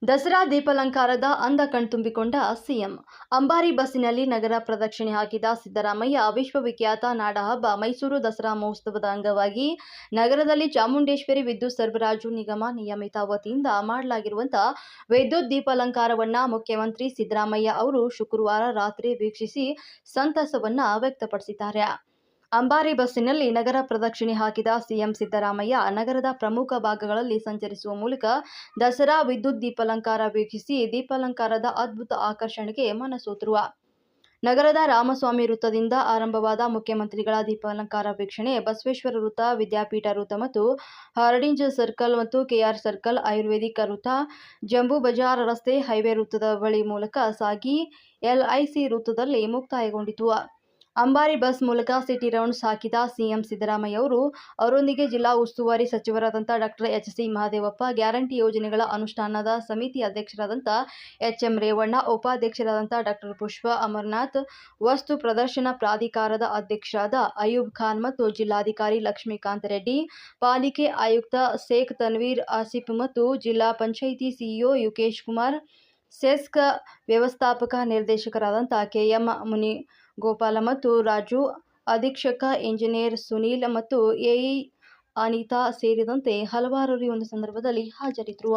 ದಸರಾ ದೀಪಾಲಂಕಾರದ ಅಂದ ಕಣ್ತುಂಬಿಕೊಂಡ ಸಿಎಂ. ಅಂಬಾರಿ ಬಸ್ಸಿನಲ್ಲಿ ನಗರ ಪ್ರದಕ್ಷಿಣೆ ಹಾಕಿದ ಸಿದ್ದರಾಮಯ್ಯ. ವಿಶ್ವವಿಖ್ಯಾತ ನಾಡಹಬ್ಬ ಮೈಸೂರು ದಸರಾ ಮಹೋತ್ಸವದ ಅಂಗವಾಗಿ ನಗರದಲ್ಲಿ ಚಾಮುಂಡೇಶ್ವರಿ ವಿದ್ಯುತ್ ಸರಬರಾಜು ನಿಗಮ ನಿಯಮಿತ ವತಿಯಿಂದ ಮಾಡಲಾಗಿರುವಂತಹ ವಿದ್ಯುತ್ ದೀಪಾಲಂಕಾರವನ್ನ ಮುಖ್ಯಮಂತ್ರಿ ಸಿದ್ದರಾಮಯ್ಯ ಅವರು ಶುಕ್ರವಾರ ರಾತ್ರಿ ವೀಕ್ಷಿಸಿ ಸಂತಸವನ್ನ ವ್ಯಕ್ತಪಡಿಸಿದ್ದಾರೆ. ಅಂಬಾರಿ ಬಸ್ಸಿನಲ್ಲಿ ನಗರ ಪ್ರದಕ್ಷಿಣೆ ಹಾಕಿದ ಸಿಎಂ ಸಿದ್ದರಾಮಯ್ಯ ನಗರದ ಪ್ರಮುಖ ಭಾಗಗಳಲ್ಲಿ ಸಂಚರಿಸುವ ಮೂಲಕ ದಸರಾ ವಿದ್ಯುತ್ ದೀಪಾಲಂಕಾರ ವೀಕ್ಷಿಸಿ ದೀಪಾಲಂಕಾರದ ಅದ್ಭುತ ಆಕರ್ಷಣೆಗೆ ಮನಸೋತರು. ನಗರದ ರಾಮಸ್ವಾಮಿ ವೃತ್ತದಿಂದ ಆರಂಭವಾದ ಮುಖ್ಯಮಂತ್ರಿಗಳ ದೀಪಾಲಂಕಾರ ವೀಕ್ಷಣೆ ಬಸವೇಶ್ವರ ವೃತ್ತ, ವಿದ್ಯಾಪೀಠ ವೃತ್ತ ಮತ್ತು ಹಾರ್ಡಿಂಜ್ ಸರ್ಕಲ್ ಮತ್ತು ಕೆಆರ್ ಸರ್ಕಲ್, ಆಯುರ್ವೇದಿಕ್ ವೃತ್ತ, ಜಂಬೂ ಬಜಾರ್ ರಸ್ತೆ, ಹೈವೇ ವೃತ್ತದ ಬಳಿ ಮೂಲಕ ಸಾಗಿ ಎಲ್ಐಸಿ ವೃತ್ತದಲ್ಲಿ ಮುಕ್ತಾಯಗೊಂಡಿತು. ಅಂಬಾರಿ ಬಸ್ ಮೂಲಕ ಸಿಟಿ ರೌಂಡ್ಸ್ ಹಾಕಿದ ಸಿಎಂ ಸಿದ್ದರಾಮಯ್ಯ ಅವರೊಂದಿಗೆ ಜಿಲ್ಲಾ ಉಸ್ತುವಾರಿ ಸಚಿವರಾದಂಥ ಡಾಕ್ಟರ್ ಎಚ್.ಸಿ. ಮಹದೇವಪ್ಪ, ಗ್ಯಾರಂಟಿ ಯೋಜನೆಗಳ ಅನುಷ್ಠಾನದ ಸಮಿತಿ ಅಧ್ಯಕ್ಷರಾದಂಥ ಎಚ್.ಎಂ. ರೇವಣ್ಣ, ಉಪಾಧ್ಯಕ್ಷರಾದಂಥ ಡಾಕ್ಟರ್ ಪುಷ್ಪ ಅಮರನಾಥ್, ವಸ್ತು ಪ್ರದರ್ಶನ ಪ್ರಾಧಿಕಾರದ ಅಧ್ಯಕ್ಷರಾದ ಅಯೂಬ್ ಖಾನ್ ಮತ್ತು ಜಿಲ್ಲಾಧಿಕಾರಿ ಲಕ್ಷ್ಮೀಕಾಂತ್ ರೆಡ್ಡಿ, ಪಾಲಿಕೆ ಆಯುಕ್ತ ಶೇಖ್ ತನ್ವೀರ್ ಆಸಿಫ್ ಮತ್ತು ಜಿಲ್ಲಾ ಪಂಚಾಯಿತಿ ಸಿಇಒ ಯುಕೇಶ್ ಕುಮಾರ್, ಸೆಸ್ಕ್ ವ್ಯವಸ್ಥಾಪಕ ನಿರ್ದೇಶಕರಾದಂಥ ಕೆ.ಎಂ. ಮುನಿಗೋಪಾಲ ಮತ್ತು ರಾಜು, ಅಧೀಕ್ಷಕ ಇಂಜಿನಿಯರ್ ಸುನೀಲ್ ಮತ್ತು ಎಇ ಅನಿತಾ ಸೇರಿದಂತೆ ಹಲವಾರು ಈ ಒಂದು ಸಂದರ್ಭದಲ್ಲಿ ಹಾಜರಿದ್ದರು.